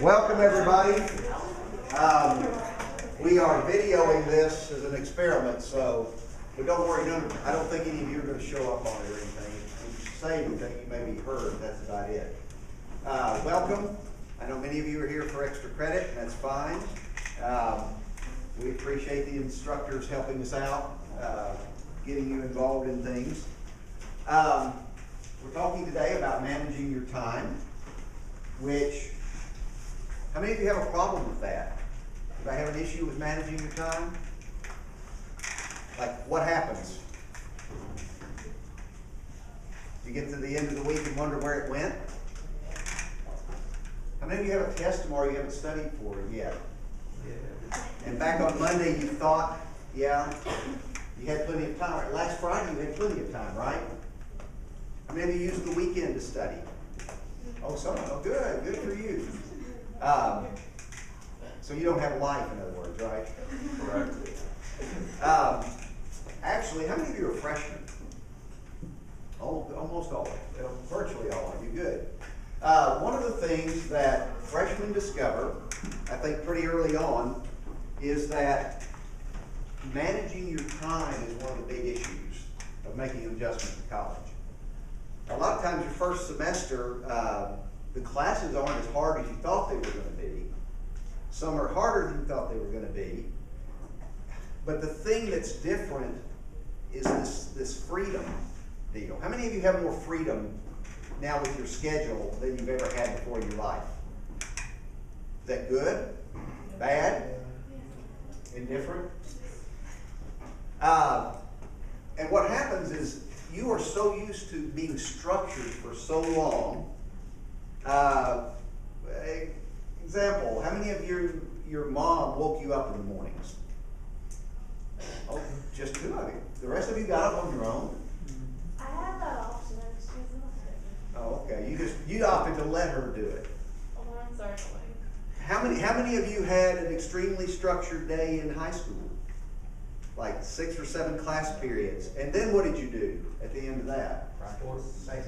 Welcome, everybody. We are videoing this as an experiment, so don't worry. I don't think any of you are going to show up on it or anything. If you say anything, you may be heard. That's about it. Welcome. I know many of you are here for extra credit, and that's fine. We appreciate the instructors helping us out, getting you involved in things. We're talking today about managing your time, which, how many of you have a problem with that? Do I have an issue with managing your time? Like, what happens? You get to the end of the week and wonder where it went? How many of you have a test tomorrow you haven't studied for it yet? And back on Monday you thought, yeah, you had plenty of time. Last Friday you had plenty of time, right? How many of you used the weekend to study? Oh, someone. Oh, good. Good for you. So you don't have a life, in other words, right? Correct. Actually, how many of you are freshmen? Oh, almost all of you. Virtually all of you. Good. One of the things that freshmen discover, I think pretty early on, is that managing your time is one of the big issues of making an adjustment to college. A lot of times your first semester, the classes aren't as hard as you thought they were going to be. Some are harder than you thought they were going to be. But the thing that's different is this freedom deal. How many of you have more freedom now with your schedule than you've ever had before in your life? Is that good? Bad? Indifferent? And what happens is you are so used to being structured for so long. Example, how many of your mom woke you up in the mornings? Oh, just two of you. The rest of you got up on your own? I had that option. I just chose not to. Oh, okay. You opted to let her do it. Although I'm circling. How many of you had an extremely structured day in high school? Like 6 or 7 class periods. And then what did you do at the end of that?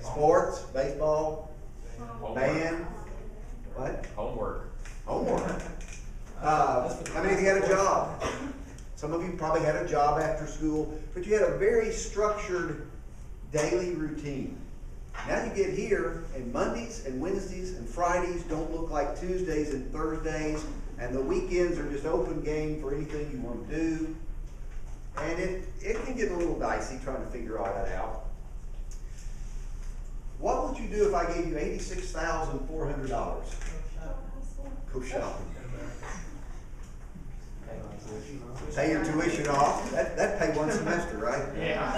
Sports, baseball, band, what? Homework. How many of you had a job? Some of you probably had a job after school, but you had a very structured daily routine. Now you get here, and Mondays and Wednesdays and Fridays don't look like Tuesdays and Thursdays, and the weekends are just open game for anything you want to do. And it can get a little dicey trying to figure all that out. What would you do if I gave you $86,400? Go shopping. Pay your tuition off. That'd pay one semester, right? Yeah.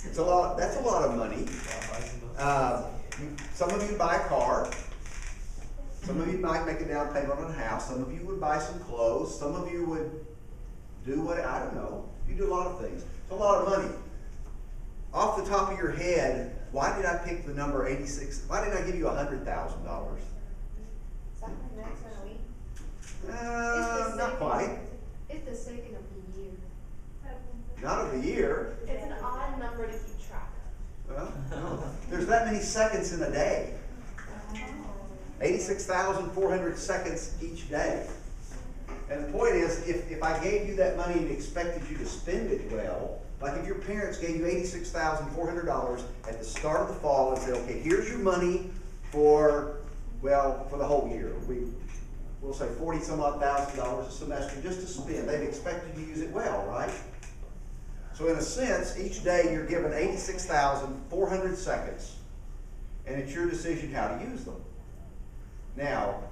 It's a lot. That's a lot of money. Some of you buy a car. Some of you might make a down payment on a house. Some of you would buy some clothes. Some of you would do what, I don't know. You do a lot of things. It's a lot of money. Off the top of your head, why did I pick the number 86? Why did I give you $100,000? Is that my next one a week? Not quite. It's the second of the year. Not of the year. It's an odd number to keep track Well, no. There's that many seconds in a day. 86,400 seconds each day. And the point is, if I gave you that money and expected you to spend it well, like if your parents gave you $86,400 at the start of the fall and said, okay, here's your money for the whole year. We'll say 40 some odd $1,000 a semester just to spend. They've expected you to use it well, right? So in a sense, each day you're given 86,400 seconds, and it's your decision how to use them. Now,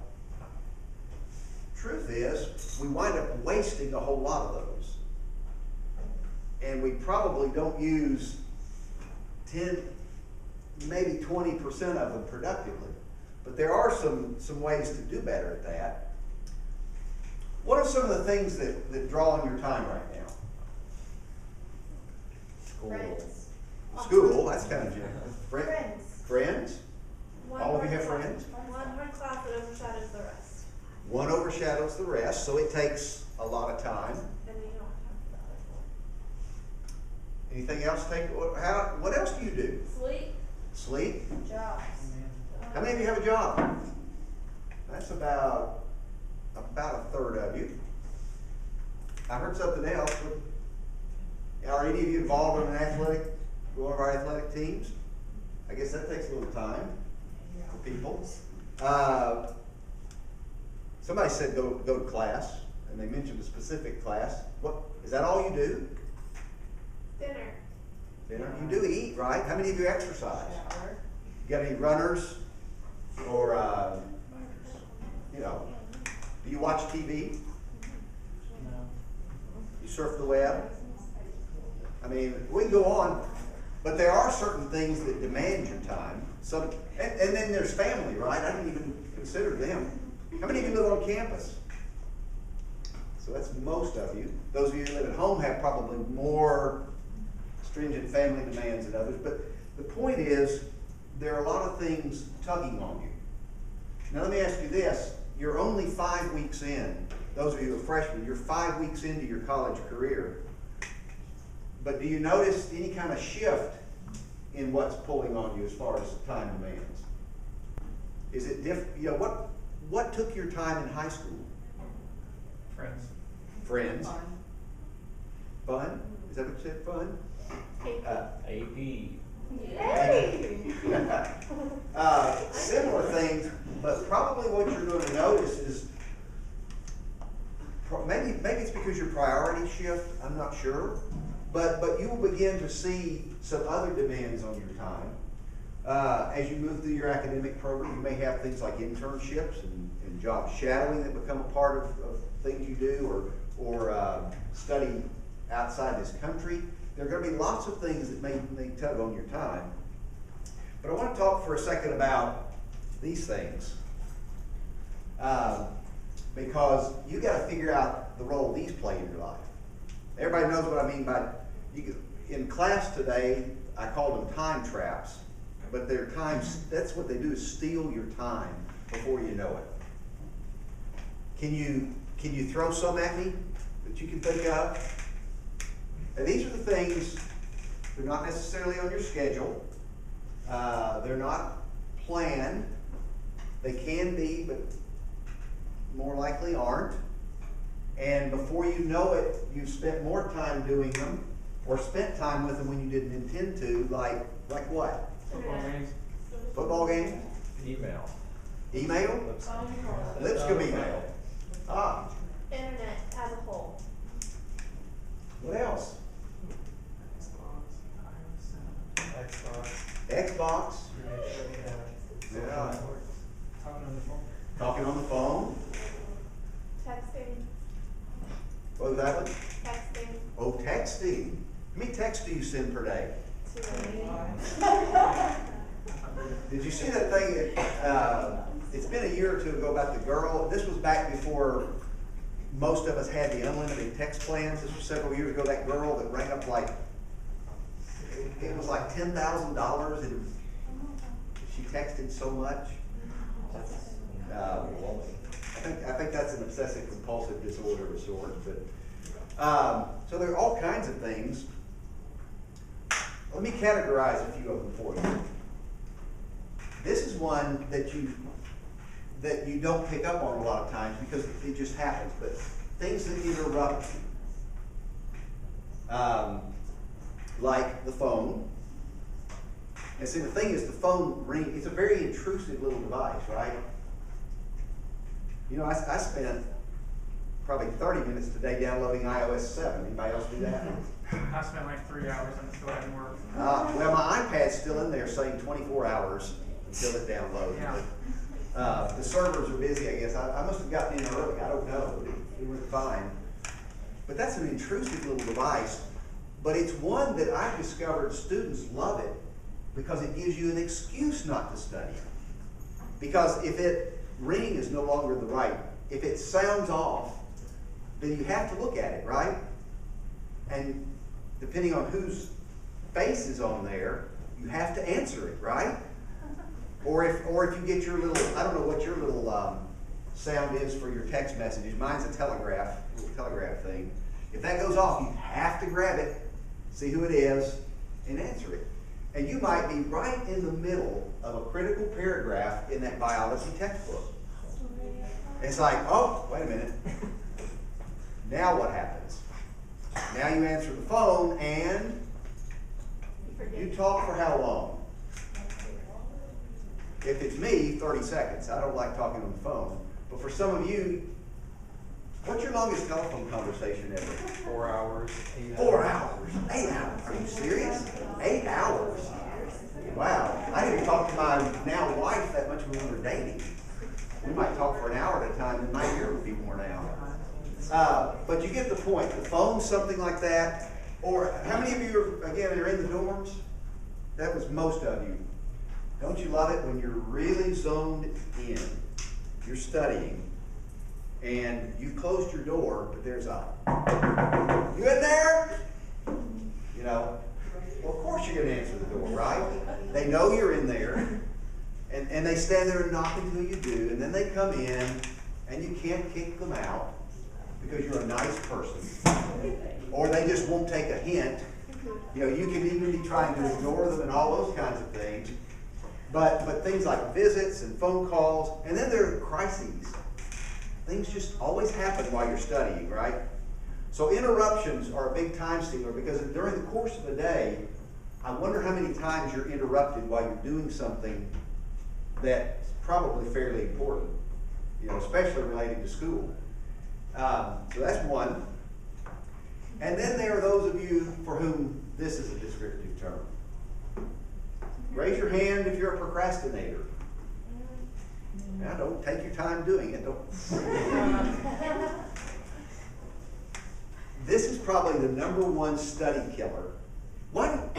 truth is, we wind up wasting a whole lot of those. And we probably don't use 10, maybe 20% of them productively. But there are some ways to do better at that. What are some of the things that draw on your time right now? Friends. School, that's kind of general. Friends. Friends? All of you have friends? One hard class that overshadows the rest. One overshadows the rest, so it takes a lot of time. And then you don't have time for the other one. Anything else? What else do you do? Sleep. Sleep? Jobs. How many of you have a job? That's about a third of you. I heard something else. Are any of you involved in one of our athletic teams? I guess that takes a little time for people. Somebody said go to class, and they mentioned a specific class. What is that? All you do? Dinner. Dinner. You do eat, right? How many of you exercise? Shower. You got any runners? Or do you watch TV? You surf the web? I mean, we can go on, but there are certain things that demand your time. And then there's family, right? I didn't even consider them. How many of you live on campus? So that's most of you. Those of you who live at home have probably more stringent family demands than others. But the point is, there are a lot of things tugging on you. Now let me ask you this. You're only 5 weeks in. Those of you who are freshmen, you're 5 weeks into your college career. But do you notice any kind of shift in what's pulling on you as far as time demands? Is it different? What took your time in high school? Friends. Friends. Fun? Is that what you said? Fun? AP. Yay! Similar things, but probably what you're going to notice is maybe it's because your priorities shift. I'm not sure, but you will begin to see some other demands on your time as you move through your academic program. You may have things like internships and job shadowing that become a part of things you do, or study outside this country. There are going to be lots of things that may tug on your time. But I want to talk for a second about these things. Because you got to figure out the role these play in your life. Everybody knows what I mean by, in class today, I call them time traps. But they're that's what they do, is steal your time before you know it. Can you throw some at me that you can think of? And these are the things, they're not necessarily on your schedule. They're not planned. They can be, but more likely aren't. And before you know it, you've spent more time doing them, or spent time with them when you didn't intend to, like what? Football games. Football games? Email. Email? Lipscomb email. Internet as a whole. What else? Xbox. Xbox. Yeah. Talking on the phone. Talking on the phone. Texting. What was that one? Texting. Oh, texting. How many texts do you send per day? 2 Did you see that thing? It's been a year or two ago about the girl. This was back before most of us had the unlimited text plans. This was several years ago. That girl that rang up it was like $10,000, and she texted so much. I think that's an obsessive compulsive disorder of sorts. But so there are all kinds of things. Let me categorize a few of them for you. This is one that you don't pick up on a lot of times because it just happens. But things that interrupt you, like the phone. And see, the thing is, the phone ring. It's a very intrusive little device, right? You know, I spent probably 30 minutes today downloading iOS 7. Anybody else do that? I spent like 3 hours and it still hadn't worked. Well, my iPad's still in there saying 24 hours until it downloads. Yeah. But, the servers are busy, I guess. I must have gotten in early. I don't know. It went fine. But that's an intrusive little device. But it's one that I've discovered students love it because it gives you an excuse not to study. Because if ring is no longer the right, if it sounds off, then you have to look at it, right? And depending on whose face is on there, you have to answer it, right? Or if you get your little, I don't know what your little sound is for your text messages. Mine's a little telegraph thing. If that goes off, you have to grab it, see who it is, and answer it. And you might be right in the middle of a critical paragraph in that biology textbook. It's like, oh, wait a minute. Now what happens? Now you answer the phone and you talk for how long? If it's me, 30 seconds. I don't like talking on the phone. But for some of you, what's your longest telephone conversation ever? 4 hours. 4 hours. 8 hours. Are you serious? 8 hours. Wow. I didn't talk to my now wife that much when we were dating. We might talk for an hour at a time. It might hear would be more now. But you get the point. The phone's something like that. Or how many of you, again, are in the dorms? That was most of you. Don't you love it when you're really zoned in? You're studying, and you've closed your door, but there's a, you in there? You know, well, of course you're going to answer the door, right? They know you're in there, and they stand there and knock until you do, and then they come in, and you can't kick them out because you're a nice person. Or they just won't take a hint. You know, you can even be trying to ignore them and all those kinds of things. But things like visits and phone calls, and then there are crises. Things just always happen while you're studying, right? So interruptions are a big time stealer because during the course of the day, I wonder how many times you're interrupted while you're doing something that's probably fairly important, you know, especially related to school. So that's one. And then there are those of you for whom this is a descriptive term. Raise your hand if you're a procrastinator. Now, don't take your time doing it. Don't. This is probably the #1 study killer. What?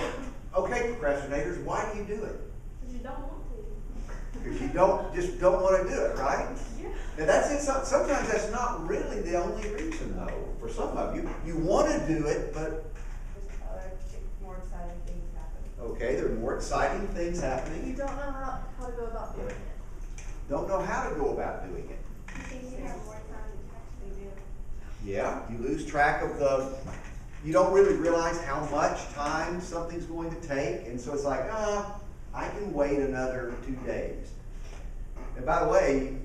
Okay, procrastinators, why do you do it? Because you don't want to. Because you don't want to do it, right? Yeah. Now that's it. Sometimes that's not really the only reason, though. For some of you, you want to do it, but There's other more exciting things happen. okay, there are more exciting things happening. You don't know how to go about doing it. Don't know how to go about doing it. You think you have more time than you actually do. Yeah, you lose track of you don't really realize how much time something's going to take, and so it's like, I can wait another 2 days. And by the way,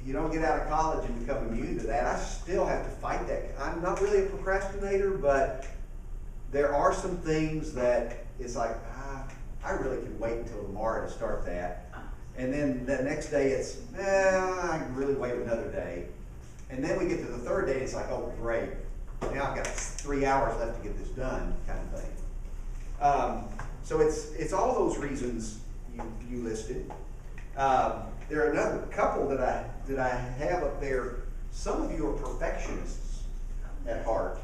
you don't get out of college and become immune to that. I still have to fight that. I'm not really a procrastinator, but there are some things that it's like, I really can wait until tomorrow to start that. And then the next day it's, I can really wait another day. And then we get to the third day, it's like, oh great, now I've got 3 hours left to get this done, kind of thing. So it's all those reasons you listed. There are another couple that I have up there. Some of you are perfectionists at heart.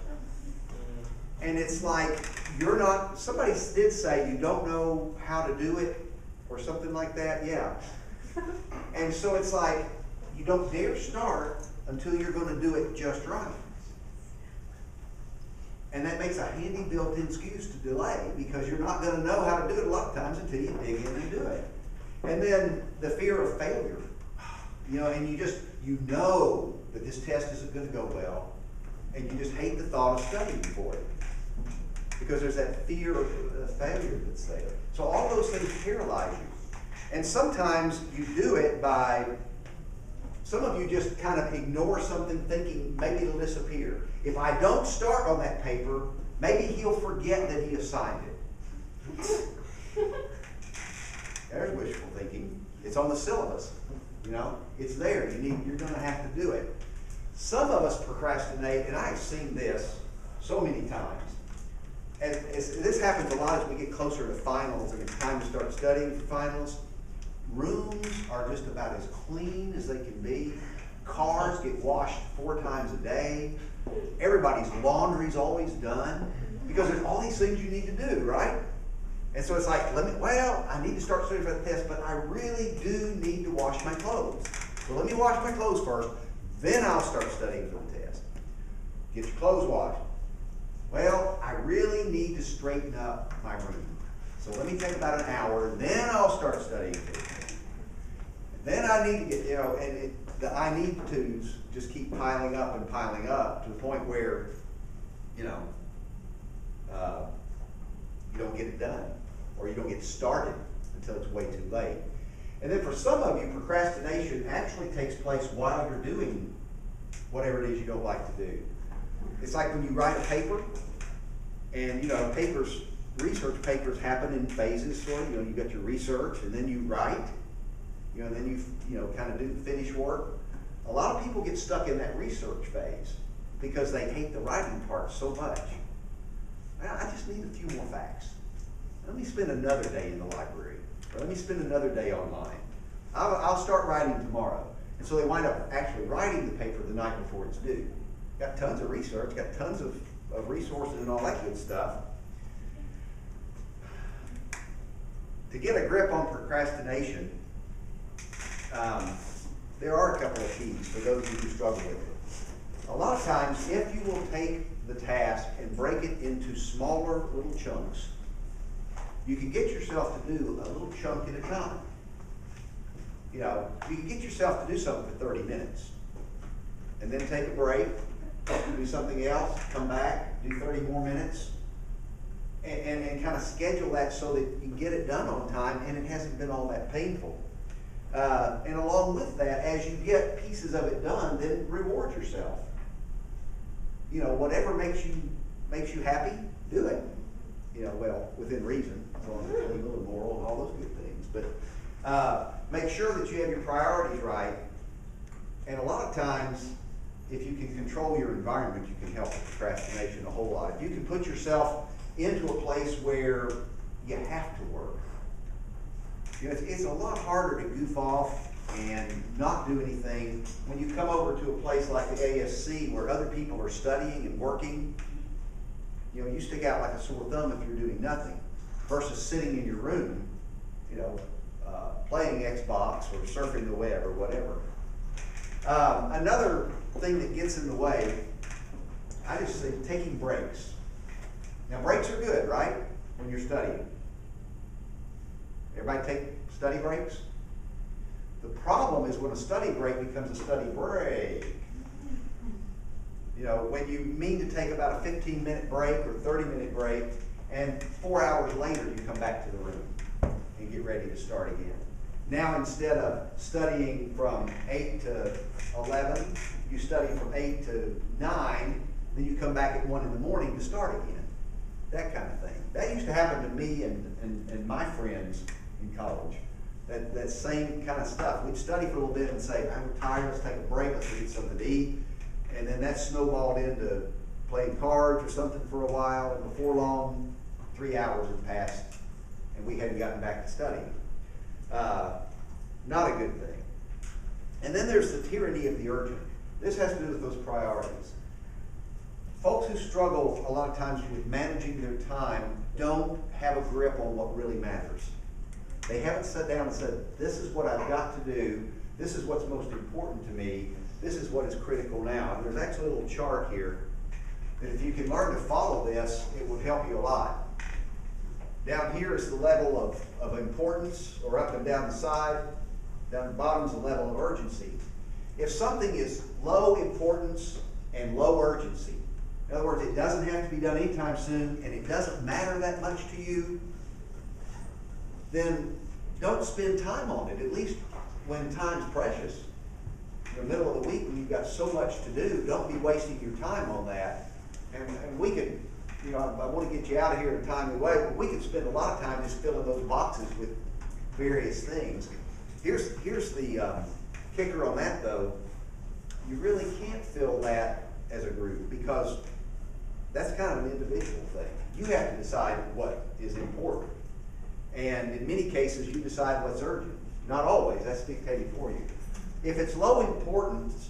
And it's like, you're not, somebody did say you don't know how to do it or something like that, yeah. And so it's like, you don't dare start until you're going to do it just right. And that makes a handy built-in excuse to delay because you're not going to know how to do it a lot of times until you dig in and do it. And then the fear of failure, you know, and you know that this test isn't going to go well, and you just hate the thought of studying for it because there's that fear of failure that's there. So all those things paralyze you. And sometimes you do it by, some of you just kind of ignore something thinking maybe it'll disappear. If I don't start on that paper, maybe he'll forget that he assigned it. There's wishful thinking. It's on the syllabus. You know, it's there. You're going to have to do it. Some of us procrastinate, and I've seen this so many times. And this happens a lot as we get closer to finals and it's time to start studying for finals. Rooms are just about as clean as they can be. Cars get washed 4 times a day. Everybody's laundry's always done because there's all these things you need to do, right? And so it's like, I need to start studying for the test, but I really do need to wash my clothes. So let me wash my clothes first, then I'll start studying for the test. Get your clothes washed. Well, I really need to straighten up my room. So let me take about an hour, then I'll start studying for the test. Then I need to get, the I need to's just keep piling up and piling up to the point where, you don't get it done. or you don't get started until it's way too late. And then for some of you, procrastination actually takes place while you're doing whatever it is you don't like to do. It's like when you write a paper, and research papers happen in phases, sort of. You got your research, and then you write, and then you kind of do the finish work. A lot of people get stuck in that research phase because they hate the writing part so much. I just need a few more facts. Let me spend another day in the library, or let me spend another day online. I'll start writing tomorrow. And so they wind up actually writing the paper the night before it's due. Got tons of research, got tons of resources and all that good stuff. To get a grip on procrastination, there are a couple of keys for those of you who struggle with it. A lot of times, if you will take the task and break it into smaller little chunks, you can get yourself to do a little chunk at a time. You can get yourself to do something for 30 minutes, and then take a break, do something else, come back, do 30 more minutes, and kind of schedule that so that you get it done on time and it hasn't been all that painful. And along with that, as you get pieces of it done, then reward yourself. Whatever makes you happy, do it. Well, within reason, as long as it's legal and moral and all those good things. But make sure that you have your priorities right. And a lot of times, if you can control your environment, you can help with procrastination a whole lot. If you can put yourself into a place where you have to work. It's a lot harder to goof off and not do anything when you come over to a place like the ASC where other people are studying and working. You stick out like a sore thumb if you're doing nothing versus sitting in your room, playing Xbox or surfing the web or whatever. Another thing that gets in the way, I just say taking breaks. Now breaks are good, right? When you're studying. Everybody take study breaks? The problem is when a study break becomes a study break. When you mean to take about a 15-minute break or 30-minute break, and 4 hours later you come back to the room and get ready to start again. Now instead of studying from 8 to 11, you study from 8 to 9, then you come back at 1 in the morning to start again. That kind of thing. That used to happen to me and my friends in college. That same kind of stuff. We'd study for a little bit and say, I'm tired, let's take a break, let's get something to eat. And then that snowballed into playing cards or something for a while, and before long, 3 hours had passed, and we hadn't gotten back to studying. Not a good thing. And then there's the tyranny of the urgent. This has to do with those priorities. Folks who struggle a lot of times with managing their time don't have a grip on what really matters. They haven't sat down and said, this is what I've got to do, this is what's most important to me, this is what is critical now. And there's actually a little chart here that if you can learn to follow this, it will help you a lot. Down here is the level of importance, or up and down the side. Down the bottom is the level of urgency. If something is low importance and low urgency, in other words, it doesn't have to be done anytime soon, and it doesn't matter that much to you, then don't spend time on it, at least when time's precious. In the middle of the week when you've got so much to do, don't be wasting your time on that. And we could, I want to get you out of here in a timely way, but we could spend a lot of time just filling those boxes with various things. Here's the kicker on that, though. You really can't fill that as a group because that's kind of an individual thing. You have to decide what is important. And in many cases, you decide what's urgent. Not always, that's dictated for you. If it's low importance,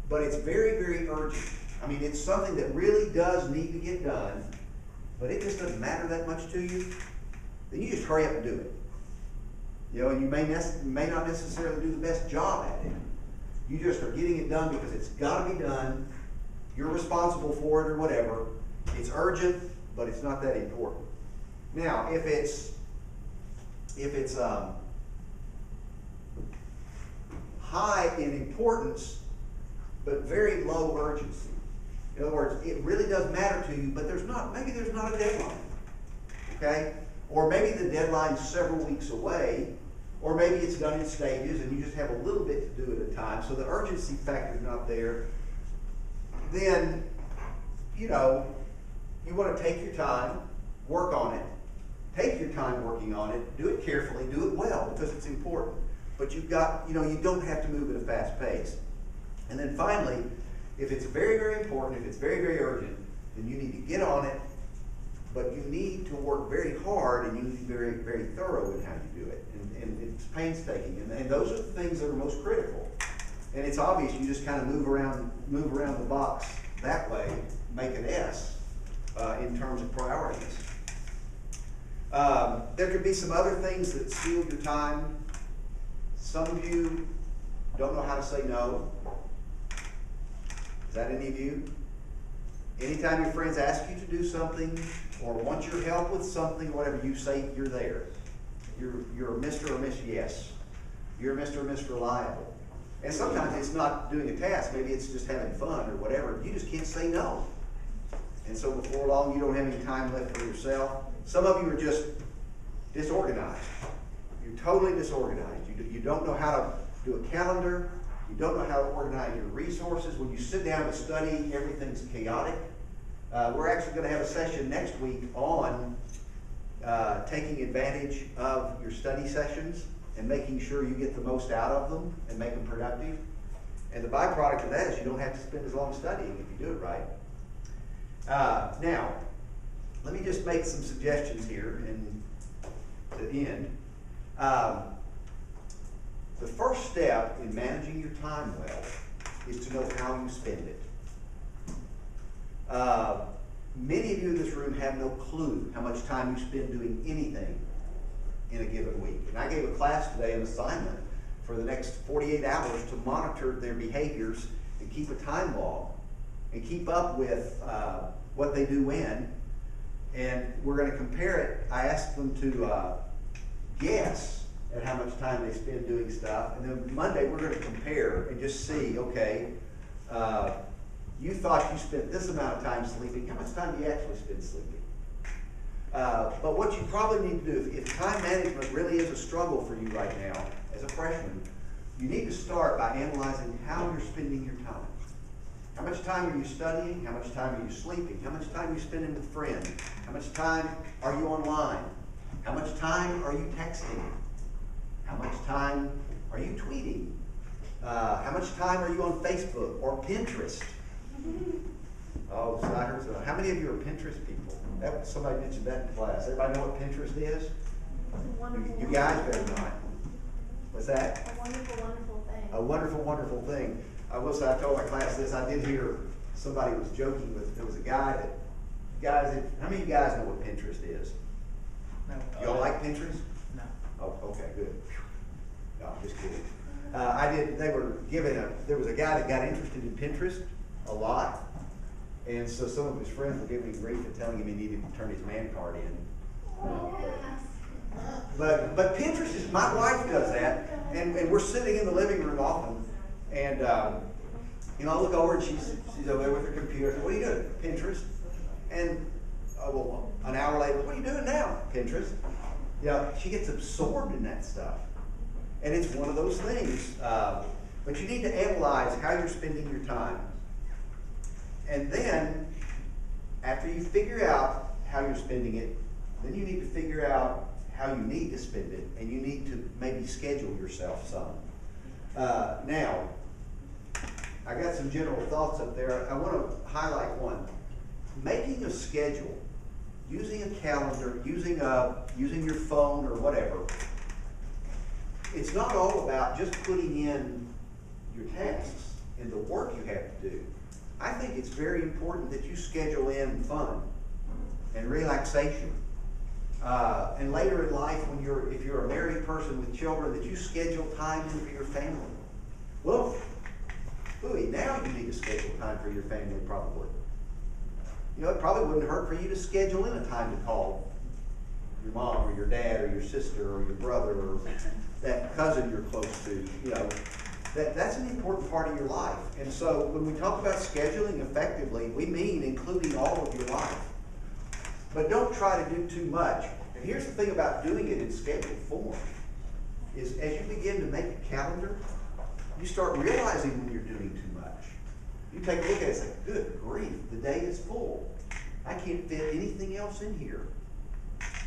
but it's very, very urgent, I mean, it's something that really does need to get done, but it just doesn't matter that much to you, then you just hurry up and do it. And you may not necessarily do the best job at it. You just are getting it done because it's got to be done. You're responsible for it or whatever. It's urgent, but it's not that important. Now, if it's high in importance, but very low urgency. In other words, it really does matter to you, but maybe there's not a deadline. Okay? Or maybe the deadline's several weeks away, or maybe it's done in stages and you just have a little bit to do at a time, so the urgency factor's not there. Then, you know, you want to take your time, work on it. Take your time working on it, do it carefully, do it well, because it's important. But you've got, you know, you don't have to move at a fast pace. And then finally, if it's very, very important, if it's very, very urgent, then you need to get on it, but you need to work very hard and you need to be very, very thorough in how you do it. And it's painstaking. And those are the things that are most critical. And it's obvious you just kind of move around the box that way, make an S in terms of priorities. There could be some other things that steal your time. Some of you don't know how to say no. Is that any of you? Anytime your friends ask you to do something or want your help with something, whatever, you say you're there. You're a Mr. or Miss Yes. You're a Mr. or Miss Reliable. And sometimes it's not doing a task. Maybe it's just having fun or whatever. You just can't say no. And so before long, you don't have any time left for yourself. Some of you are just disorganized. You're totally disorganized. You don't know how to do a calendar. You don't know how to organize your resources. When you sit down to study, everything's chaotic. We're actually going to have a session next week on taking advantage of your study sessions and making sure you get the most out of them and make them productive. And the byproduct of that is you don't have to spend as long studying if you do it right. Now, let me just make some suggestions here and to end. The first step in managing your time well is to know how you spend it. Many of you in this room have no clue how much time you spend doing anything in a given week. And I gave a class today an assignment for the next 48 hours to monitor their behaviors and keep a time log and keep up with what they do when. And we're going to compare it. I asked them to guess at how much time they spend doing stuff. And then Monday we're going to compare and just see, okay, you thought you spent this amount of time sleeping. How much time do you actually spend sleeping? But what you probably need to do, if time management really is a struggle for you right now as a freshman, you need to start by analyzing how you're spending your time. How much time are you studying? How much time are you sleeping? How much time are you spending with friends? How much time are you online? How much time are you texting? How much time are you tweeting? How much time are you on Facebook or Pinterest? Oh, so I heard so. How many of you are Pinterest people? Somebody mentioned that in class. Everybody know what Pinterest is? You guys better not. What's that? A wonderful, wonderful thing. A wonderful, wonderful thing. I will say, I told my class this. I did hear somebody was joking with. There was a guy that how many of you guys know what Pinterest is? No. Y'all like Pinterest? No. Oh, okay, good. No, I'm just kidding. There was a guy that got interested in Pinterest a lot. And so some of his friends were giving him grief and telling him he needed to turn his man card in. But Pinterest is, my wife does that, and we're sitting in the living room often, and I look over and she's over there with her computer. I say, what are you doing? Pinterest. And an hour later, what are you doing now? Pinterest. She gets absorbed in that stuff, and it's one of those things. But you need to analyze how you're spending your time. And then, after you figure out how you're spending it, then you need to figure out how you need to spend it, and you need to maybe schedule yourself some. Now, I got some general thoughts up there. I want to highlight one. Making a schedule, using a calendar, using your phone or whatever, it's not all about just putting in your tasks and the work you have to do. I think it's very important that you schedule in fun and relaxation. And later in life, if you're a married person with children, that you schedule time in for your family. Well, now you need to schedule time for your family probably. It probably wouldn't hurt for you to schedule in a time to call your mom or your dad or your sister or your brother or that cousin you're close to. That's an important part of your life. And so when we talk about scheduling effectively, we mean including all of your life. But don't try to do too much here's the thing about doing it in scheduled form, is as you begin to make a calendar, you start realizing when you're doing too much. You take a look at it and say, good grief, the day is full. I can't fit anything else in here.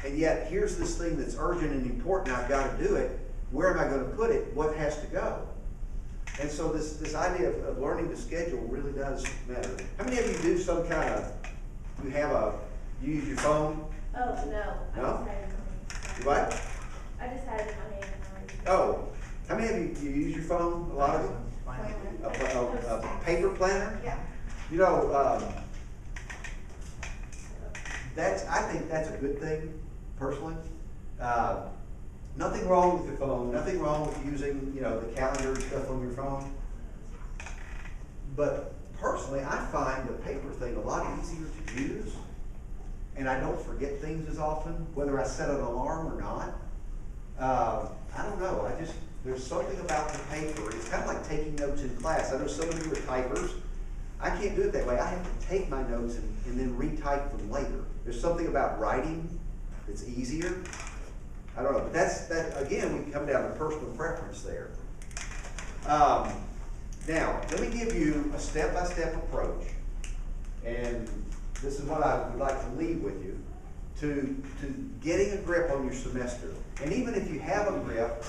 And yet, here's this thing that's urgent and important, I've got to do it. Where am I going to put it? What has to go? And so this idea of learning to schedule really does matter. How many of you do some kind of, you use your phone? Oh, no. No? I just had it in my hand. What? I just had it in my hand. Oh, how many of you use your phone? A lot of you? A paper planner? Yeah. You know, I think that's a good thing, personally. Nothing wrong with your phone, nothing wrong with using, the calendar and stuff on your phone. But personally, I find the paper thing a lot easier to use, and I don't forget things as often, whether I set an alarm or not. I don't know, there's something about the paper. It's kind of like taking notes in class. I know some of you are typers. I can't do it that way. I have to take my notes and then retype them later. There's something about writing that's easier. I don't know, but that again, we come down to personal preference there. Now, let me give you a step-by-step approach, and this is what I would like to leave with you, to getting a grip on your semester. And even if you have a grip,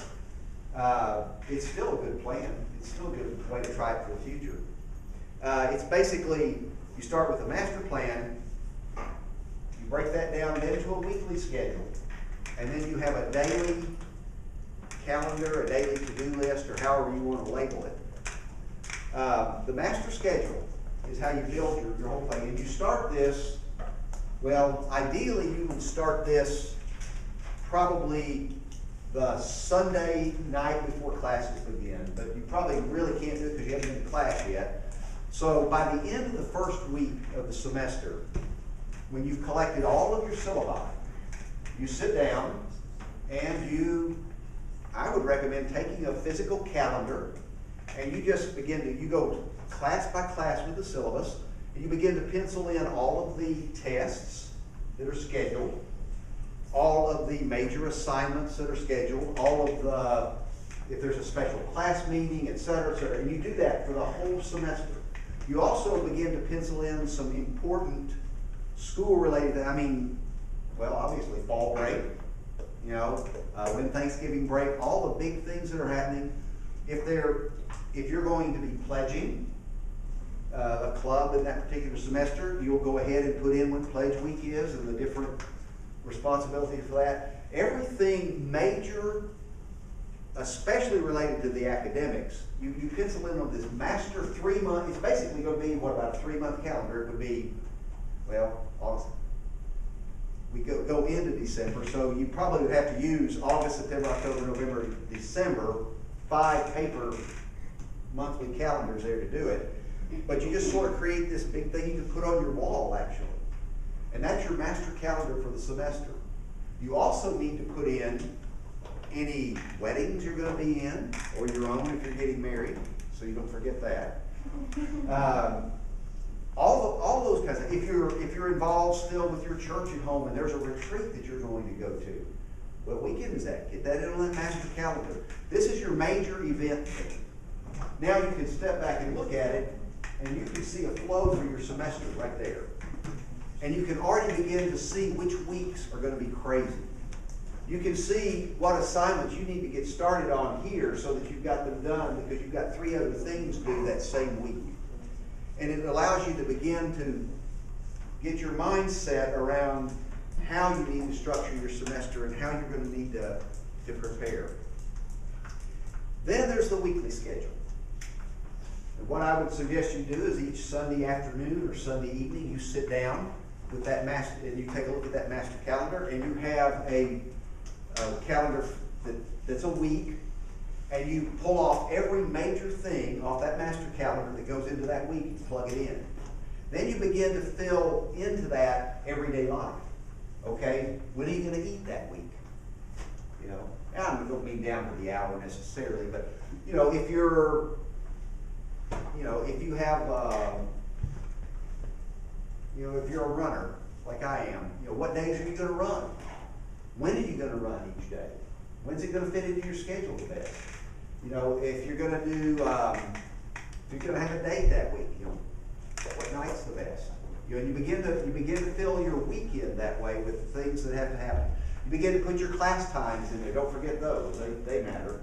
it's still a good plan. It's still a good way to try it for the future. It's basically, you start with a master plan, you break that down into a weekly schedule, and then you have a daily calendar, a daily to-do list, or however you want to label it. The master schedule is how you build your whole thing. And you start this, well, ideally you would start this probably the Sunday night before classes begin, but you probably really can't do it because you haven't been to class yet. So by the end of the first week of the semester, when you've collected all of your syllabi, you sit down and I would recommend taking a physical calendar, and you just you go class by class with the syllabus, and you begin to pencil in all of the tests that are scheduled, all of the major assignments that are scheduled, all of if there's a special class meeting, et cetera, and you do that for the whole semester. You also begin to pencil in some important school-related, obviously fall break, when Thanksgiving break, all the big things that are happening. If you're going to be pledging a club in that particular semester, you'll go ahead and put in when Pledge Week is and the different responsibilities for that. Everything major, especially related to the academics, you pencil in on this master 3 month. It's basically going to be about a 3-month calendar. It would be, August. We go into December, so you probably would have to use August, September, October, November, December, 5 paper monthly calendars there to do it. But you just sort of create this big thing you can put on your wall, actually. And that's your master calendar for the semester. You also need to put in any weddings you're going to be in, or your own if you're getting married, so you don't forget that. All those kinds of, if you're involved still with your church at home and there's a retreat that you're going to go to, what weekend is that? Get that in on that master calendar. This is your major event thing. Now you can step back and look at it, and you can see a flow for your semester right there. And you can already begin to see which weeks are going to be crazy. You can see what assignments you need to get started on here so that you've got them done, because you've got 3 other things due that same week. And it allows you to begin to get your mindset around how you need to structure your semester and how you're going to need to prepare. Then there's the weekly schedule. And what I would suggest you do is each Sunday afternoon or Sunday evening, you sit down with that master, and you take a look at that master calendar, and you have a calendar that's a week, and you pull off every major thing off that master calendar that goes into that week and plug it in. Then you begin to fill into that everyday life. Okay, when are you going to eat that week? I don't mean down to the hour necessarily, but if you're, if you have, if you're a runner like I am, what days are you going to run? When are you gonna run each day? When's it gonna fit into your schedule the best? You know, if you're gonna do, if you're gonna have a date that week, you know, what night's the best? You know, you begin to fill your weekend that way with the things that have to happen. You begin to put your class times in there. Don't forget those; they matter.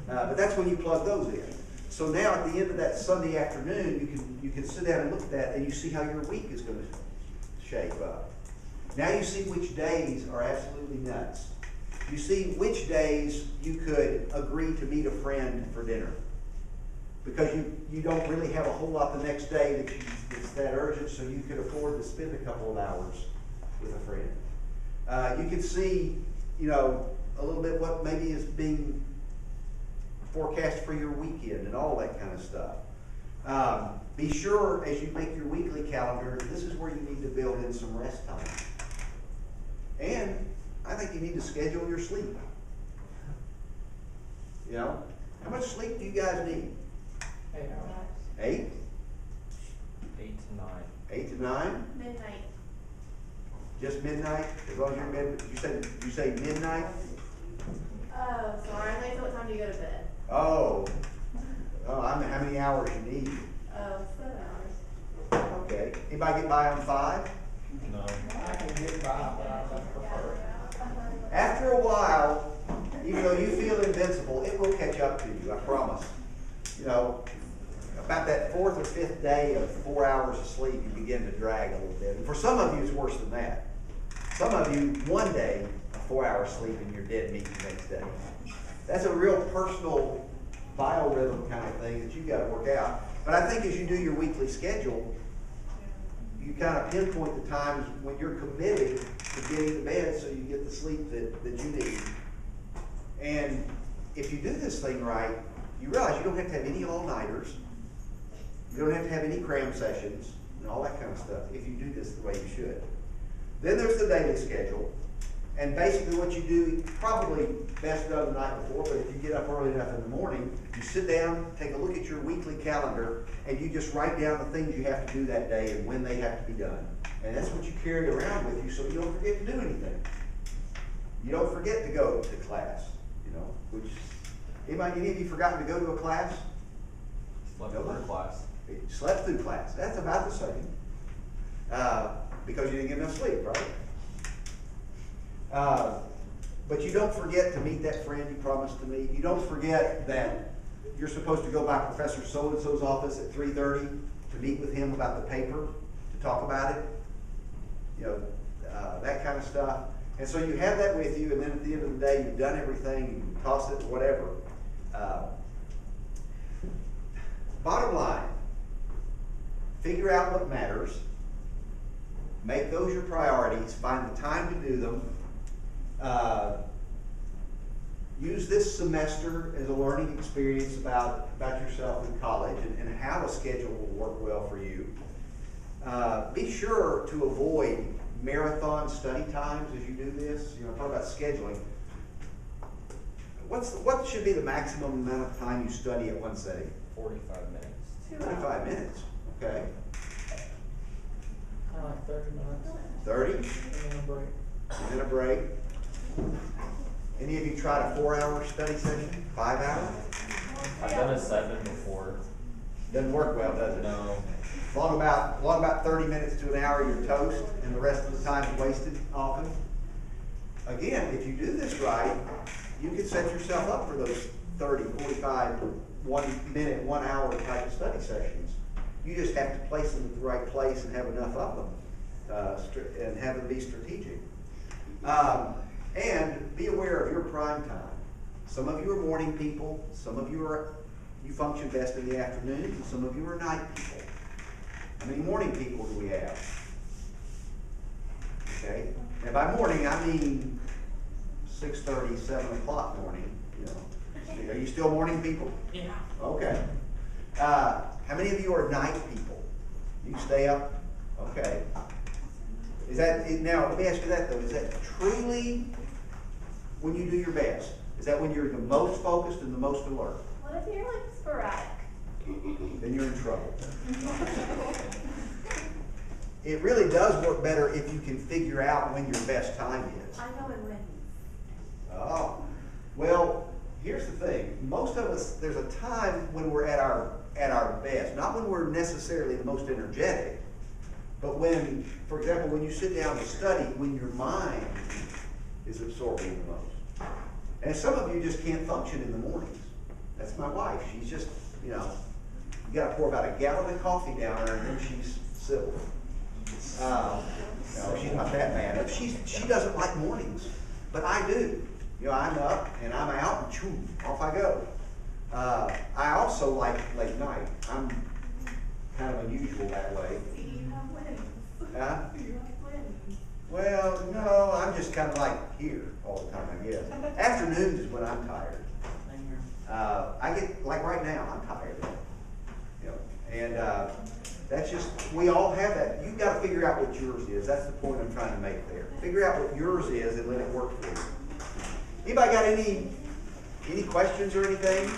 But that's when you plug those in. So now, at the end of that Sunday afternoon, you can sit down and look at that, and you see how your week is going to shape up. Now you see which days are absolutely nuts. You see which days you could agree to meet a friend for dinner. Because you don't really have a whole lot the next day that's that urgent, so you could afford to spend a couple of hours with a friend. You can see, you know, a little bit what maybe is being forecast for your weekend and all that kind of stuff. Be sure as you make your weekly calendar, this is where you need to build in some rest time. And I think you need to schedule your sleep. You know, how much sleep do you guys need? 8 hours. 8? 8 to 9. 8 to 9? Midnight. Just midnight? As long as you're mid, you say midnight? Oh, sorry. I thought you said what time do you go to bed? Oh, I mean, how many hours you need? Oh, 7 hours. Okay. Anybody get by on 5? No. I can get by, but I don't prefer it. After a while, even though you feel invincible, it will catch up to you, I promise. You know, about that 4th or 5th day of 4 hours of sleep, you begin to drag a little bit. And for some of you, it's worse than that. Some of you, one day, a 4 hour sleep and you're dead meat the next day. That's a real personal biorhythm kind of thing that you've got to work out. But I think as you do your weekly schedule, you kind of pinpoint the times when you're committed to getting to bed so you get the sleep that you need. And if you do this thing right, you realize you don't have to have any all-nighters. You don't have to have any cram sessions and all that kind of stuff if you do this the way you should. Then there's the daily schedule. And basically what you do, probably best done the night before, but if you get up early enough in the morning, you sit down, take a look at your weekly calendar, and you just write down the things you have to do that day and when they have to be done. And that's what you carry around with you so you don't forget to do anything. You don't forget to go to class, you know, which, any of you forgotten to go to a class? Slept through class. Slept through class. That's about the same. Because you didn't get enough sleep, right? But you don't forget to meet that friend you promised to meet. You don't forget that you're supposed to go by Professor So-and-so's office at 3:30 to meet with him about the paper, to talk about it. You know, that kind of stuff. And so you have that with you, and then at the end of the day, you've done everything, you toss it, whatever. Bottom line, figure out what matters, make those your priorities, find the time to do them. Use this semester as a learning experience about yourself in college and how a schedule will work well for you. Be sure to avoid marathon study times as you do this. You know, talk about scheduling. What should be the maximum amount of time you study at one setting? 45 minutes. 45 minutes. Okay. Kind of like 30 minutes. 30? And then a break. And then a break. Any of you tried a 4-hour study session? 5 hours? I've done a 7 before. Doesn't work well, does it? No. Long about 30 minutes to an hour, you're toast, and the rest of the time is wasted often. Again, if you do this right, you can set yourself up for those 30, 45, 1 minute, 1 hour type of study sessions. You just have to place them at the right place and have enough of them, and have them be strategic. And be aware of your prime time. Some of you are morning people, some of you function best in the afternoon, and some of you are night people. How many morning people do we have? Okay, and by morning I mean 6:30, 7 o'clock morning. You know, are you still morning people? Yeah. Okay. How many of you are night people? You stay up? Okay. Is that, now let me ask you that though, is that truly when you do your best? Is that when you're the most focused and the most alert? What if you're like sporadic? Then you're in trouble. It really does work better if you can figure out when your best time is. I know when Wendy's. Oh, well, here's the thing. Most of us, there's a time when we're at our best. Not when we're necessarily the most energetic, but when, for example, when you sit down to study, when your mind is absorbing the most. And some of you just can't function in the mornings. That's my wife. She's just, you gotta pour about a gallon of coffee down her and then she's civil. No, she's not that bad. She doesn't like mornings, but I do. I'm up and I'm out and choo, off I go. I also like late night. I'm kind of unusual that way. See, you have wins. Huh? You have wins. Well, no, I'm just kind of like here all the time, I guess. Afternoons is when I'm tired. I get, like right now, I'm tired. And that's just, we all have that. You've got to figure out what yours is. That's the point I'm trying to make there. Figure out what yours is and let it work for you. Anybody got any questions or anything?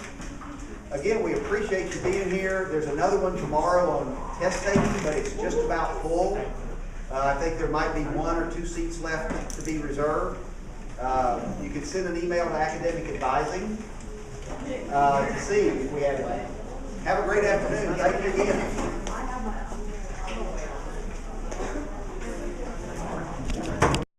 Again, we appreciate you being here. There's another one tomorrow on test taking, but it's just about full. I think there might be 1 or 2 seats left to be reserved. You can send an email to academic advising to see if we have it. Have a great afternoon. Thank you again.